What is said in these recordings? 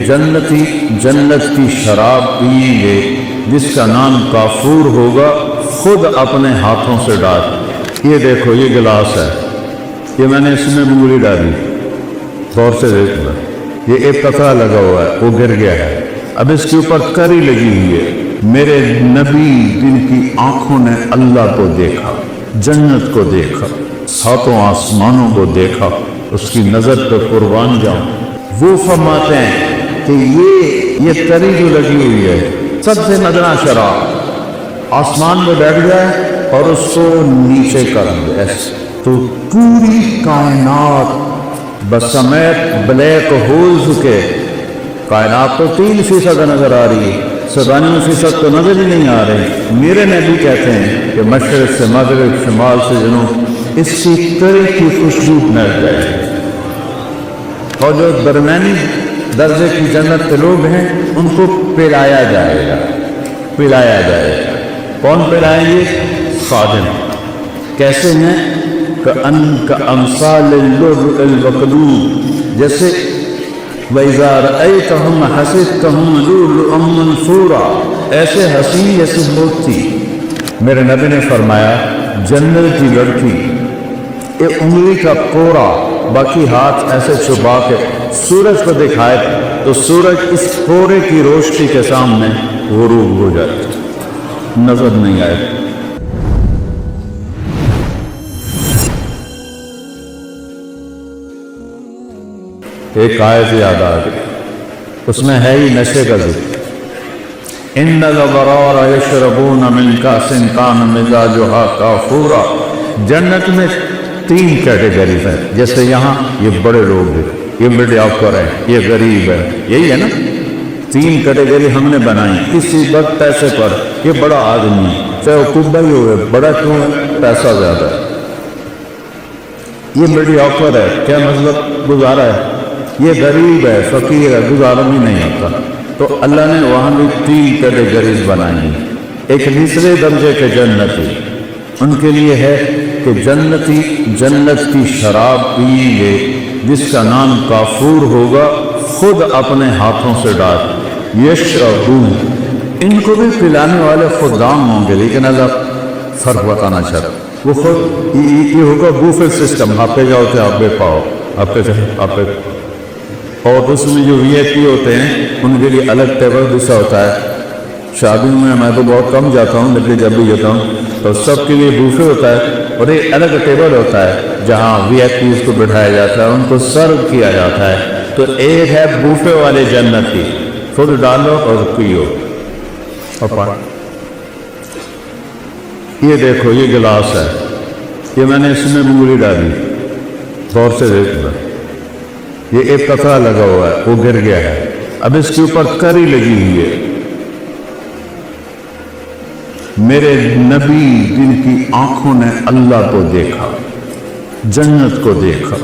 جنتی جنت کی شراب پئیں گے جس کا نام کافور ہوگا، خود اپنے ہاتھوں سے ڈال۔ یہ دیکھو یہ گلاس ہے، یہ میں نے اس میں انگلی ڈالی، غور سے دیکھنا، یہ ایک قطرہ لگا ہوا ہے، وہ گر گیا ہے، اب اس کے اوپر کری لگی ہوئی ہے۔ میرے نبی جن کی آنکھوں نے اللہ کو دیکھا، جنت کو دیکھا، ساتوں آسمانوں کو دیکھا، اس کی نظر پہ قربان جاؤں، وہ فرماتے ہیں کہ یہ تری جو لگی ہوئی ہے سب سے مدنا شراب آسمان میں بیٹھ جائے اور اس کو نیچے کر دے ایسے، تو پوری کائنات بسمیت بلیک ہولز کے، کائنات تو 3% نظر آ رہی ہے، 97% تو نظر ہی نہیں آ رہے۔ میرے نبی کہتے ہیں کہ مشرق سے مغرب، شمال سے جنوب، اس کی تری کی خوشبو مل جائے، اور جو درمیانی درجے کی جنت کے لوگ ہیں ان کو پلایا جائے گا، پلایا جائے گا۔ کون پلائیں گے؟ خادم۔ کیسے ہیں؟ کأمثال اللؤلؤ المکنون، جیسے وَإِذَا رَأَيْتَهُمْ حَسِبْتَهُمْ لُؤْلُؤًا مَنثُورًا، ایسے حسین جیسے لوگ تھی۔ میرے نبی نے فرمایا جنت کی لڑکی ایک انگلی کا کوڑا باقی ہاتھ ایسے چھپا کے سورج کو دکھائے تو سورج اس کوڑے کی روشنی کے سامنے غروب ہو جائے، نظر نہیں آئے۔ ایک آیت یاد آ گئی، اس میں ہے ہی نشے کا ذکر، ان الابرار یشربون من کأس کان مزاجها کافورا۔ جنت میں 3 کیٹیگریز ہیں، جیسے یہاں یہ بڑے لوگ ہیں، یہ مڈل آفر ہے، یہ غریب ہے، یہی ہے نا، 3 کیٹیگری ہم نے بنائی کسی وقت پیسے پر۔ یہ بڑا آدمی چاہے وہ کبا ہی ہو، بڑا کیوں ہے؟ پیسہ زیادہ ہے۔ یہ مڈل آفر ہے، کیا مطلب؟ گزارا ہے۔ یہ غریب ہے، فقیر ہے، گزارا بھی نہیں ہوتا۔ تو اللہ نے وہاں بھی 3 کیٹیگریز بنائی۔ ایک تیسرے درجے کے جنتی، ان کے لیے ہے کہ جنتی جنت کی شراب پئیں گے جس کا نام کافور ہوگا، خود اپنے ہاتھوں سے ڈال۔ یشربون، ان کو بھی پلانے والے خدام ہوں گے، لیکن اللہ فرق بتانا چاہتا، وہ خود یہ ہوگا بوفے سسٹم، آپ پہ جاؤ کہ آپ پہ پاؤ، آپ پہ، اور اس میں جو وی آئی پی ہوتے ہیں ان کے لیے الگ ٹیبل دوسرا ہوتا ہے۔ شادیوں میں تو بہت کم جاتا ہوں، لیکن جب بھی جاتا ہوں تو سب کے لیے بوفے ہوتا ہے، اور ایک الگ ٹیبل ہوتا ہے جہاں وی آئی پیز کو بٹھایا جاتا ہے، ان کو سرو کیا جاتا ہے۔ تو ایک ہے بوفے والے جنتی، خود ڈالو اور پیو اور پڑھو۔ یہ دیکھو یہ گلاس ہے، یہ میں نے اس میں انگلی ڈالی، غور سے دیکھنا، یہ ایک قطرہ لگا ہوا ہے، وہ گر گیا ہے، اب اس کے اوپر کری لگی ہوئی ہے۔ میرے نبی جن کی آنکھوں نے اللہ کو دیکھا، جنت کو دیکھا،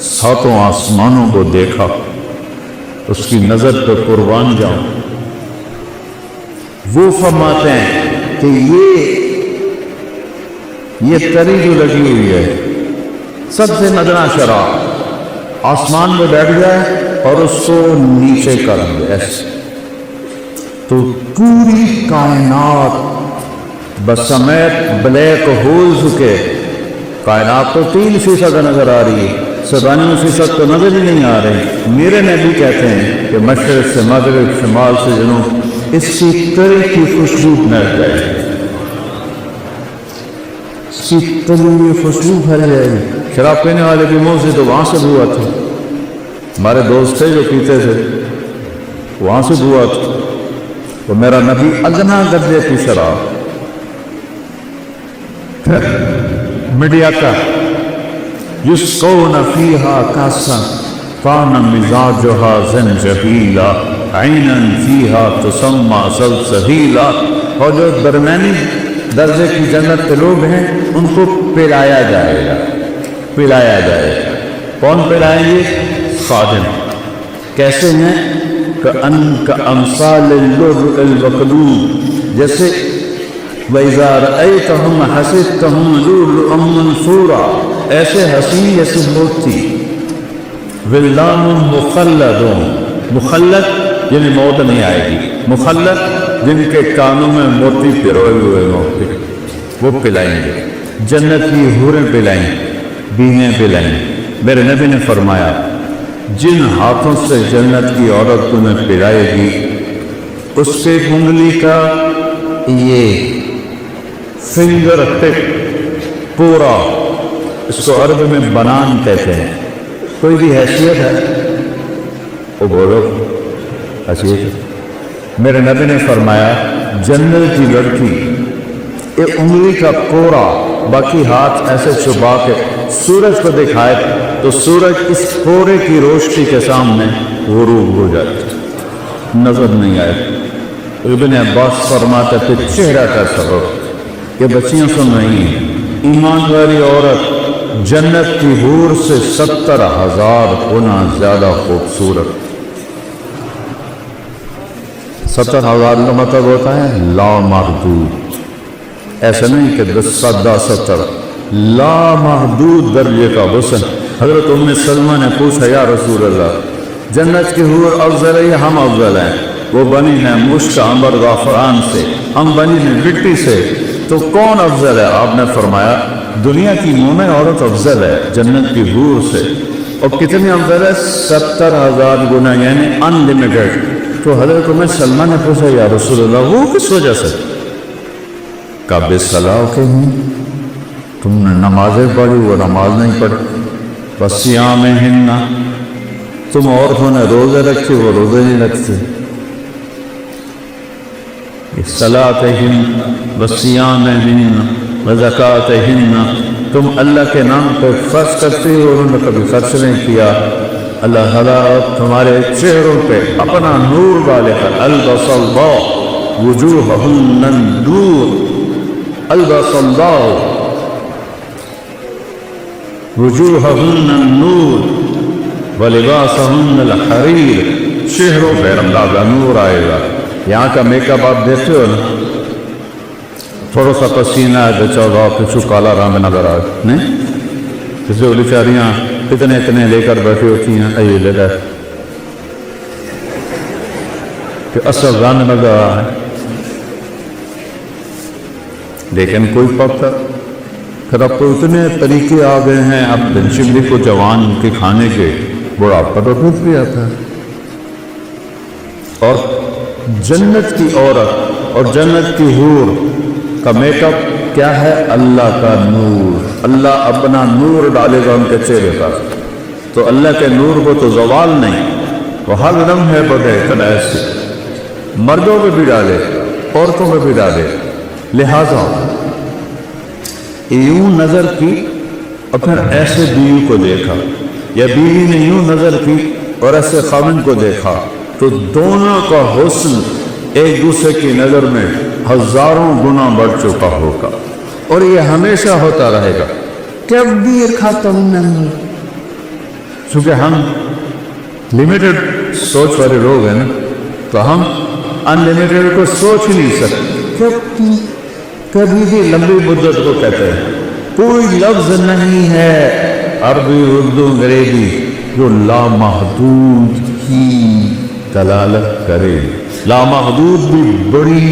ساتوں آسمانوں کو دیکھا، اس کی نظر پہ قربان جاؤں، وہ فرماتے ہیں کہ یہ تری جو لگی ہوئی ہے سب سے مدنا شراب آسمان میں بیٹھ جائے اور اس کو نیچے کر دے ایسے، تو پوری کائنات بسمیت بلیک ہولز کے، کائنات تو 3% نظر آ رہی ہے، 97% تو نظر ہی نہیں آ رہے۔ میرے نبی کہتے ہیں کہ مشرق سے مغرب، شمال سے جنوب، اس کی تری کی خوشبو مل جائے، اس کی تری کی خوشبو پھیل جائے گی۔ شراب پینے والے کے منہ سے تو وہاں سے بو آتی، ہمارے دوست تھے جو پیتے تھے، وہاں سے بو آتی، تو میرا نبی ادنا درجے کی شراب، میڈیا کا یسقون فیہا کاسا کان مزاجہا زنجبیلا عینا فیہا تسمى سلسبیلا۔ اور جو درمیانی درجے کی جنت کے لوگ ہیں ان کو پلایا جائے گا، پلایا جائے گا۔ کون پلائیں گے؟ خادم۔ کیسے ہیں؟ کأمثال اللؤلؤ المکنون، جیسے وَإِذَا رَأَيْتَهُمْ حَسِبْتَهُمْ لُؤْلُؤًا مَنثُورًا، ایسے حسین جیسے لوگ تھی۔ وِلْدَانٌ مُخَلَّدُونَ، مخلد یعنی موت نہیں آئے گی، مخلد جن کے کانوں میں موتی پروئے ہوئے موتی وہ پلائیں گے، جنت کی حوریں پلائیں، بیویں پلائیں۔ میرے نبی نے فرمایا جن ہاتھوں سے جنت کی عورت تمہیں پلائے گی اس کے انگلی کا یہ فنگر ٹپ پورا، اس کو عربی میں بنان کہتے ہیں، کوئی بھی حیثیت ہے وہ بولو حیثیت ہے۔ میرے نبی نے فرمایا جنت کی لڑکی ایک انگلی کا پورا، باقی ہاتھ ایسے چھپا کے سورج کو دکھائے تو سورج اس پورے کی روشنی کے سامنے غروب ہو جائے، نظر نہیں آئے۔ ابن عباس فرماتے تھے چہرہ کا سبب، یہ بچیاں سن رہی ہیں، ایمان والی عورت جنت کی حور سے 70,000 گنا زیادہ خوبصورت۔ 70,000 کا مطلب ہوتا ہے لامحدود، ایسا نہیں کہ 10 لامحدود درجے کا حسن۔ حضرت ام سلمہ نے پوچھا یا رسول اللہ جنت کی حور افضل ہے یا ہم افضل ہیں؟ وہ بنی ہیں مشک عنبر زعفران سے، ہم بنی ہیں مٹی سے، تو کون افضل ہے؟ آپ نے فرمایا دنیا کی مومن عورت افضل ہے جنت کی حور سے۔ اور کتنی افضل ہے؟ 70,000 گنا، یعنی ان لمیٹڈ۔ تو حضرت ام سلمہ نے پوچھا یا رسول اللہ وہ کس وجہ سے؟ کعب صلاح کے ہوں، تم نے نمازیں پڑھی وہ نماز نہیں پڑھی، وصیامہن، تم عورتوں نے روزے رکھے وہ روزے نہیں رکھتے، صلاتہن وصیامہن وزکاتہن، تم اللہ کے نام پہ خرچ کرتے ہو، انہوں نے کبھی خرچ نہیں کیا۔ اللہ تعالیٰ تمہارے چہروں پہ اپنا نور ڈالے گا، البس اللہ وجوہہن النور، البس اللہ وجوہہن النور ولباسہن الحریر، چہروں پہ اللہ کا نور آئے گا۔ یہاں کا میک اپ آپ دیکھتے ہو نا، تھوڑا سا پسینہ ہے تو چوگا پچھو کالا رنگ نظر آئے، نہیں؟ کسی وہ بیچاریاں اتنے لے کر بیٹھی ہوتی ہیں، یہ لے گئے کہ اصل رنگ نظر آ رہا ہے، لیکن کوئی پتہ پھر اب تو اتنے طریقے آ گئے ہیں، اب بنشملی کو جوان کے کھانے کے بڑھاپا تو ٹوٹ بھی آتا ہے۔ اور جنت کی عورت اور جنت کی حور کا میک اپ کیا ہے؟ اللہ کا نور، اللہ اپنا نور ڈالے گا ان کے چہرے پر، تو اللہ کے نور کو تو زوال نہیں، وہ ہر دم ہے بڑے کلائے سے، مردوں پہ بھی ڈالے عورتوں پہ بھی ڈالے۔ لہٰذا یوں نظر کی اور پھر ایسے بیوی کو دیکھا، یا بیوی نے یوں نظر کی اور ایسے خاوند کو دیکھا، تو دونوں کا حسن ایک دوسرے کی نظر میں ہزاروں گنا بڑھ چکا ہوگا، اور یہ ہمیشہ ہوتا رہے گا۔ کبھی ختم نہیں، چونکہ ہم لمیٹڈ سوچ والے لوگ ہیں نا، تو ہم ان لمیٹڈ کو سوچ ہی نہیں سکتے۔ کبھی بھی لمبی مدت کو کہتے ہیں، کوئی لفظ نہیں ہے عربی اردو انگریزی جو لامحدود کی دلالت کرے۔ لامحدود بھی بڑی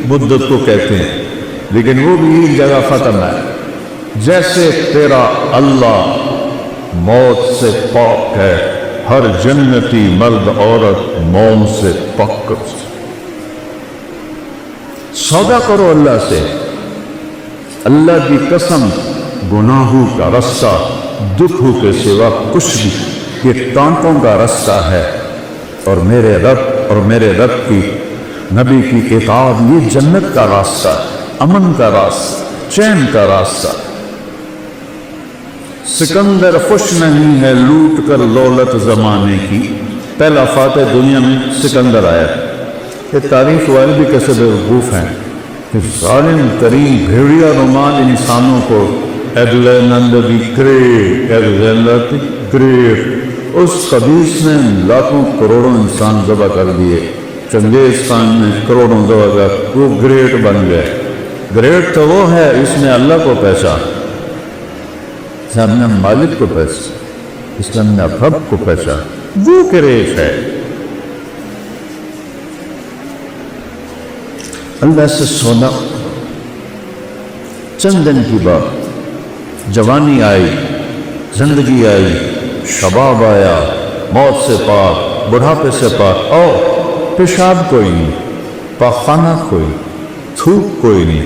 مدت کو کہتے ہیں، لیکن وہ بھی ایک جگہ ختم ہے۔ جیسے تیرا اللہ موت سے پاک ہے، ہر جنتی مرد عورت موت سے پاک۔ سودا کرو اللہ سے، اللہ کی قسم گناہوں کا رستہ دکھوں کے سوا کچھ بھی، یہ کانٹوں کا رستہ ہے، اور میرے رب کی نبی کی اطاعت یہ جنت کا راستہ، امن کا راستہ، چین کا راستہ۔ سکندر خوش نہیں ہے لوٹ کر دولت زمانے کی، پہلا فاتح دنیا میں سکندر آیا۔ یہ تاریخ والے بھی کیسے بیوقوف ہیں کہ ظالم ترین بھیڑیا رومان انسانوں کو ایگلینڈر دی گریٹ، اس خبیث نے لاکھوں کروڑوں انسان ذبح کر دیے، چنگیز خان نے کروڑوں ذبح کر، وہ گریٹ بن گئے۔ گریٹ تو وہ ہے اس نے اللہ کو پہچانا، اس نے مالک کو پہچانا، اس نے رب کو پہچانا، وہ گریٹ ہے۔ اللہ سے سونا چند دن کی بات، جوانی آئی، زندگی آئی، شباب آیا، موت سے پاک، بڑھاپے سے پاک، اور پیشاب کوئی نہیں، پاخانہ کوئی، تھوک کوئی نہیں،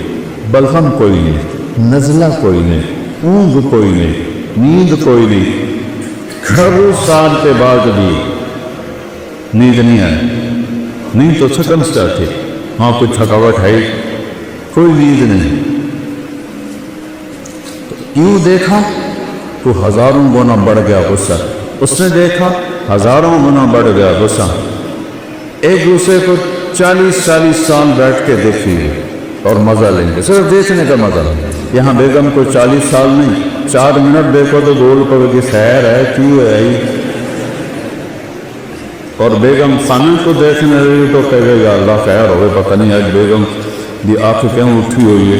بلغم کوئی نہیں، نزلہ کوئی نہیں، اونگ کوئی نہیں، نیند کوئی نہیں۔ 18 سال کے بعد بھی نیند نہیں آئی۔ نیند تو سکم سے آتی، وہاں کوئی تھکاوٹ ہے، کوئی نیند نہیں۔ یوں دیکھا تو ہزاروں گنا بڑھ گیا غصہ، اس نے دیکھا ہزاروں گنا بڑھ گیا غصہ۔ ایک دوسرے کو 40 سال بیٹھ کے دیکھیے اور مزہ لیں گے، صرف دیکھنے کا مزہ۔ یہاں بیگم کو 40 سال نہیں، 4 منٹ دیکھو تو بول پڑو کہ خیر ہے، کیوں ہے آئی، اور بیگم خانن کو دیکھنے رہی تو کہے گا اللہ خیر ہوئے، پتہ نہیں آج بیگم دی آنکھ کیوں اٹھی ہوئی ہے،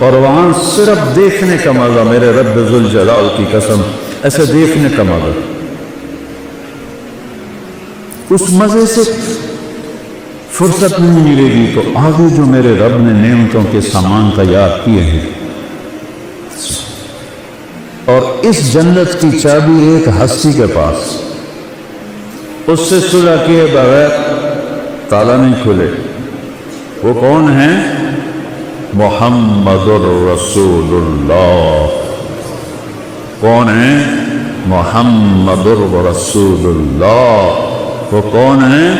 اور وہاں صرف دیکھنے کا مزہ، میرے رب ذوالجلال کی قسم، ایسے دیکھنے کا مزہ۔ اس مزے سے فرصت نہیں ملے گی تو آگے جو میرے رب نے نعمتوں کے سامان تیار کیے ہیں، اور اس جنت کی چابی ایک ہستی کے پاس، اس سے صلح کیے بغیر تالا نہیں کھلے۔ وہ کون ہیں؟ محمد الرسول اللہ۔ کون ہیں؟ محمد الرسول اللہ۔ وہ کون ہیں؟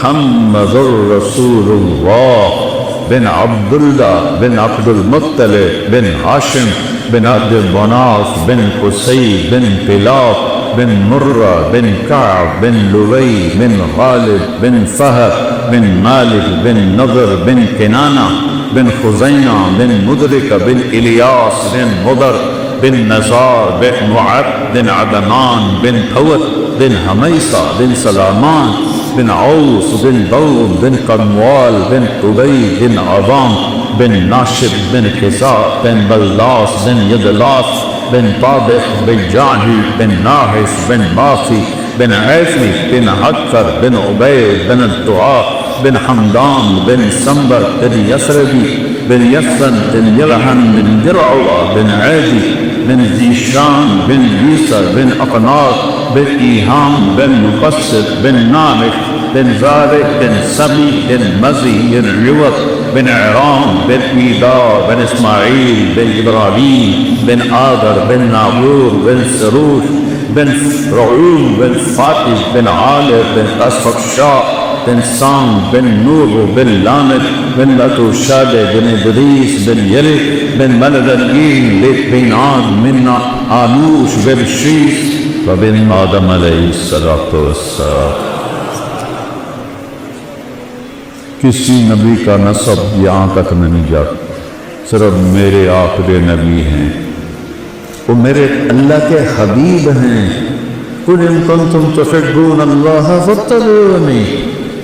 محمد الرسول اللہ بن عبداللہ بن عبد المطلب بن ہاشم بن عبد مناف بن قصی بن کلاب بن مرہ بن کعب بن لؤی بن غالب بن فہد بن مالک بن نضر بن کنانہ بن خزینہ بن مدرک بن الیاس بن مضر بن نزار بن معد بن عدنان بن حوت بن حمیصہ بن سلامان بن عوس بن دور بن قنوال بن قبی بن عظام بن ناشب بن خزاع بن بلاس بن یدلاس بن طابق بن جعجی بن ناحس بن باسی بن عیفی بن حکر بن عبید بن الدعاء بن حمدان بن سنبر بن یسربی بن یسن بن یلحن بن درعوہ بن عیدی بن زیشان بن یسر بن اقناط بن ایہام بن مقصد بن نامح بن زارق بن سبی بن مزی بن عوض بن عرام بن ایدار بن اسماعیل بن ابراہیم بن آدر بن ناغور بن سروش بن رعوم بن فاتح بن عالر بن اسفق شاہ بن سام بن نور بن لامد بن لتو شاد بن ادریس بن یلک بن ملد الگین بن عاد من آنوش بن شیس وبن آدم علیہ السلام۔ کسی نبی کا نسب یہاں تک نہیں جاتا، صرف میرے آخر نبی ہیں، وہ میرے اللہ کے حبیب ہیں۔ قُلْ إِن كُنتُمْ تُحِبُّونَ اللَّهَ فَاتَّبِعُونِي،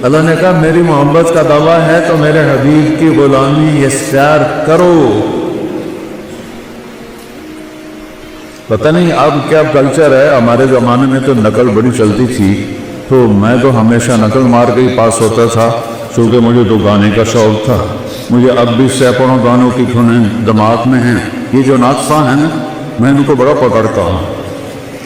اللہ نے کہا میری محبت کا دعویٰ ہے تو میرے حبیب کی غلامی اختیار کرو۔ پتہ نہیں اب کیا کلچر ہے، ہمارے زمانے میں تو نقل بڑی چلتی تھی، تو میں تو ہمیشہ نقل مار کے ہی پاس ہوتا تھا، چونکہ مجھے تو گانے کا شوق تھا۔ مجھے اب بھی سینکڑوں گانوں کی دھنیں دماغ میں ہیں۔ یہ جو ناطقہ ہیں نا، میں ان کو بڑا پکڑتا ہوں۔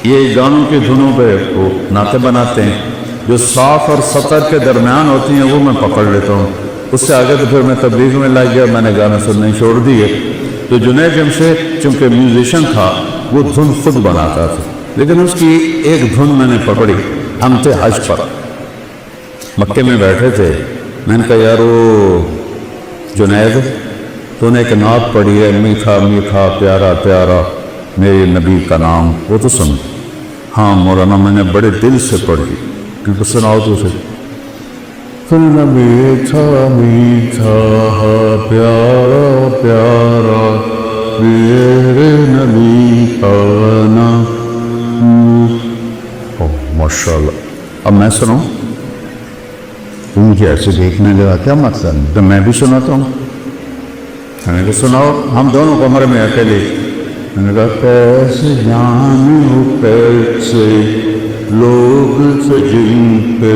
یہ گانوں کی دھنوں پہ وہ نعتیں بناتے ہیں، جو صاف اور سطر کے درمیان ہوتی ہیں وہ میں پکڑ لیتا ہوں۔ اس سے آگے تو پھر میں تبلیغ میں لگ گیا، میں نے گانا سننے چھوڑ دیے۔ تو جنید جمشید چونکہ میوزیشن تھا، وہ دھن خود بناتا تھا، لیکن اس کی ایک دھن میں نے پکڑی۔ ہم تھے حج پر، مکے میں بیٹھے تھے، میں نے کہا یار وہ جنید تو نے ایک نعت پڑھی ہے، میٹھا میٹھا پیارا پیارا میرے نبی کا نام، وہ تو سن۔ ہاں مولانا میں نے بڑے دل سے پڑھی، کیونکہ سناؤ تو اسے۔ میٹھا میٹھا پیارا پیارا میرے نبی کا نام۔ ماشاء اللہ، اب میں سنوں؟ تم مجھے ایسے دیکھنے لگا، کیا مقصد؟ تو میں بھی سناتا ہوں۔ میں نے کہا سناؤ، ہم دونوں کمرے میں اکیلے۔ میں نے کہا کیسے جانو کیسے لوگ سے جن پہ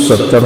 70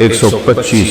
125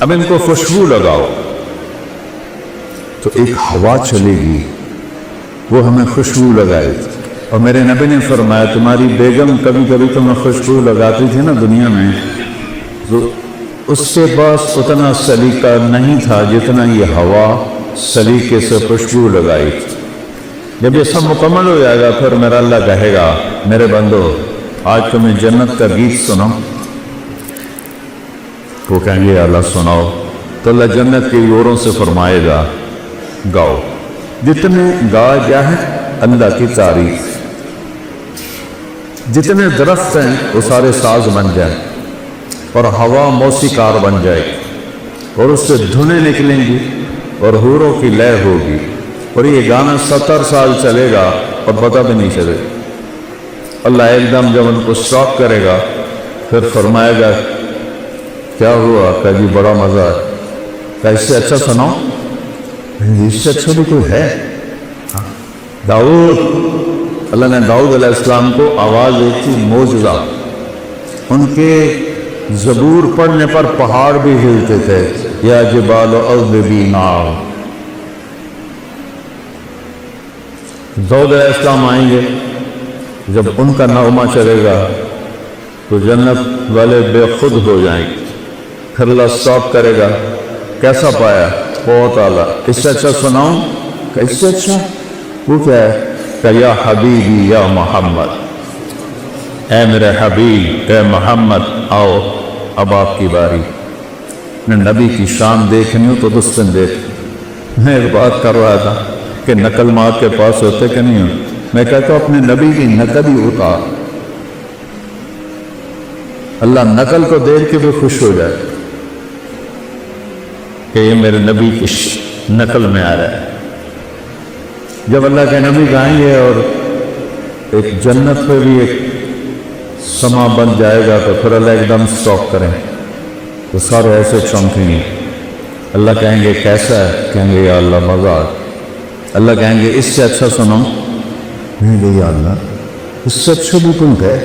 اب ان کو خوشبو لگاؤ، تو ایک ہوا چلے گی، وہ ہمیں خوشبو لگائے. اور میرے نبی نے فرمایا تمہاری بیگم کبھی کبھی تمہیں خوشبو لگاتی تھی نا دنیا میں، تو اس کے پاس اتنا سلیقہ نہیں تھا جتنا یہ ہوا سلیقے سے خوشبو لگائی. جب یہ سب مکمل ہو جائے گا پھر میرا اللہ کہے گا میرے بندو آج تمہیں جنت کا گیت سناؤ. وہ کہیں گے اللہ سناؤ. تو اللہ جنت کے یوروں سے فرمائے گا گاؤ. جتنے گایا گیا ہے اللہ کی تعریف، جتنے درخت ہیں وہ سارے ساز بن جائیں اور ہوا موسیقار بن جائے اور اس سے دھنیں نکلیں گی اور حوروں کی لے ہوگی اور یہ گانا 70 سال چلے گا اور پتہ بھی نہیں چلے. اللہ ایک دم جب ان کو سٹاپ کرے گا پھر فرمائے گا کیا ہوا؟ کہ جی بڑا مزہ ہے. کہ اس سے اچھا سناؤ؟ اس سے اچھا بھی کوئی ہے؟ داؤد، اللہ نے داؤد علیہ السلام کو آواز دی تھی معجزہ. ان کے زبور پڑھنے پر پہاڑ بھی ہلتے تھے. یا جبال اوبی معا. داؤد علیہ السلام آئیں گے، جب ان کا نغمہ چلے گا تو جنت والے بے خود ہو جائیں گے. پھر اللہ سٹاپ کرے گا. کیسا پایا؟ بہت اعلیٰ. اس سے اچھا سناؤں؟ کہ اس سے اچھا وہ کیا ہے؟ کہ یا حبیبی یا محمد، اے میرے حبیب اے محمد آؤ اب آپ کی باری. میں نبی کی شان دیکھنی ہو تو دستن دیکھ. میں ایک بات کر رہا تھا کہ نقل ماں کے پاس ہوتے کہ نہیں ہو. میں کہتا ہوں اپنے نبی کی نقل ہی اتار. اللہ نقل کو دیکھ کے بھی خوش ہو جائے کہ یہ میرے نبی کی نقل میں آ رہا ہے. جب اللہ کے نبی گائیں گے اور ایک جنت پہ بھی ایک سما بن جائے گا تو پھر اللہ ایک دم سٹاپ کریں تو سارے ایسے چونکیں گے. اللہ کہیں گے کیسا ہے؟ کہیں گے یا اللہ مزہ. اللہ کہیں گے اس سے اچھا سنو. کہیں گے یا اللہ اس سے اچھا بھی تم ہے.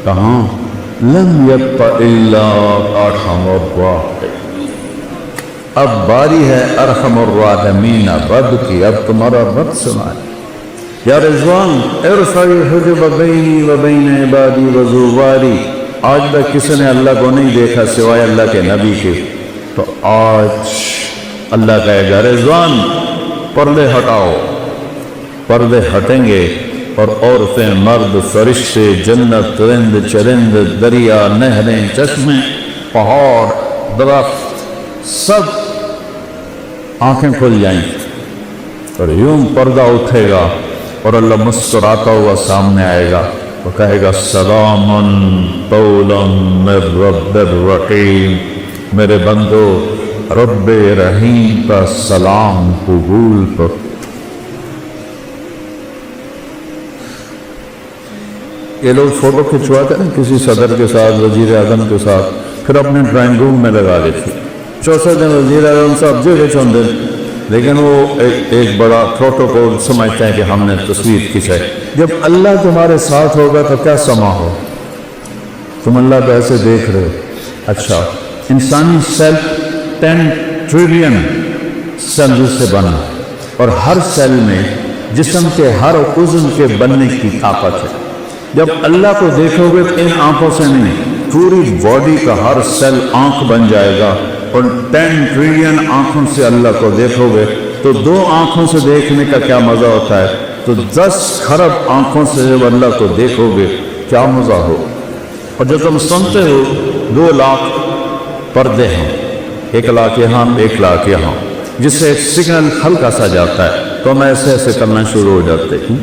کہاں؟ لم یبق الا ارحم الراحمین. اب باری ہے ارحم الراحمین رب کی. اب تمہارا رب سنائے. یا رضوان ارفع الحجب بینی و بین عبادی و زواری. آج تک کسی نے اللہ کو نہیں دیکھا سوائے اللہ کے نبی کے. تو آج اللہ کہے گا رضوان پردے ہٹاؤ. پردے ہٹیں گے اور عورتیں مرد فرشتے جنت رند چرند دریا نہریں چشمے پہاڑ درخت سب آنکھیں کھل جائیں اور یوں پردہ اٹھے گا اور اللہ مسکراتا ہوا سامنے آئے گا. وہ کہے گا سلام قولا من رب الرحیم. میرے بندو رب رحیم کا سلام قبول کر. یہ لوگ فوٹو کھنچواتے ہیں کسی صدر کے ساتھ وزیر اعظم کے ساتھ پھر اپنے ڈرائنگ روم میں لگا دیتے. چوتھے دن وزیر اعظم صاحب جگہ چند دن لیکن وہ ایک بڑا پروٹوکول سمجھتے ہیں کہ ہم نے تصویر کھینچائی. جب اللہ تمہارے ساتھ ہوگا تو کیا سما ہو. تم اللہ کو ایسے دیکھ رہے ہو. اچھا انسانی سیل 10 ٹریلین سیل سے بنا اور ہر سیل میں جسم کے ہر عضو کے بننے کی طاقت ہے. جب اللہ کو دیکھو گے تو ان آنکھوں سے نہیں پوری باڈی کا ہر سیل آنکھ بن جائے گا اور 10 ٹریلین آنکھوں سے اللہ کو دیکھو گے تو 2 آنکھوں سے دیکھنے کا کیا مزہ ہوتا ہے تو 10 کھرب آنکھوں سے جب اللہ کو دیکھو گے کیا مزہ ہو. اور جب تم سنتے ہو 2 لاکھ پردے ہیں 1 لاکھ یہاں 1 لاکھ یہاں جس سے ایک سگنل ہلکا سا جاتا ہے تو ہم ایسے ایسے کرنا شروع ہو جاتے ہیں.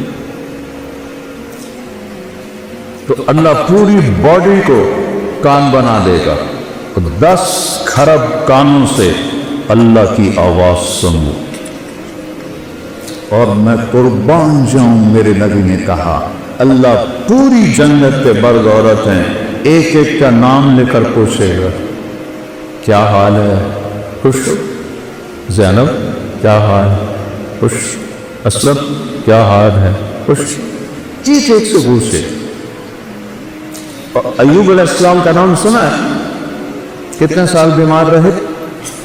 تو اللہ پوری باڈی کو کان بنا دے گا. 10 کھرب کانوں سے اللہ کی آواز سنو. اور میں قربان جاؤں میرے نبی نے کہا اللہ پوری جنت پہ مرد عورت ہیں ایک ایک کا نام لے کر پوچھے گا کیا حال ہے؟ خوش؟ زینب کیا حال ہے؟ خوش؟ اسلم کیا حال ہے؟ خوش؟ ایک ایک سے پوچھے. ایوب علیہ السلام کا نام سنا ہے؟ کتنے سال بیمار رہے؟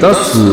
10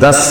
10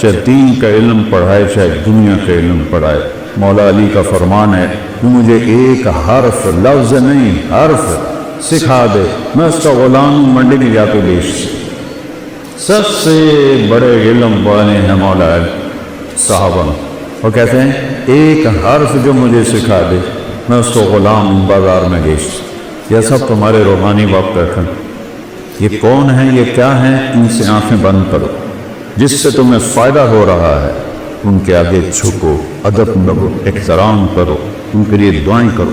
چاہے دین کا علم پڑھائے چاہے دنیا کا علم پڑھائے۔ مولا علی کا فرمان ہے کہ مجھے ایک حرف، لفظ نہیں حرف سکھا دے، میں اس کا غلام ہوں، منڈی میں جا کے بیچ۔ سب سے بڑے علم والے ہیں مولا علی صحابہ، وہ کہتے ہیں ایک حرف جو مجھے سکھا دے میں اس کو غلام ہوں، بازار میں بیچ۔ یہ سب تمہارے روحانی وقت رکھیں۔ یہ کون ہیں، یہ کیا ہیں، ان سے آنکھیں بند کرو۔ جس سے تمہیں فائدہ ہو رہا ہے ان کے آگے جھکو، ادب کرو، احترام کرو، ان کے لیے دعائیں کرو۔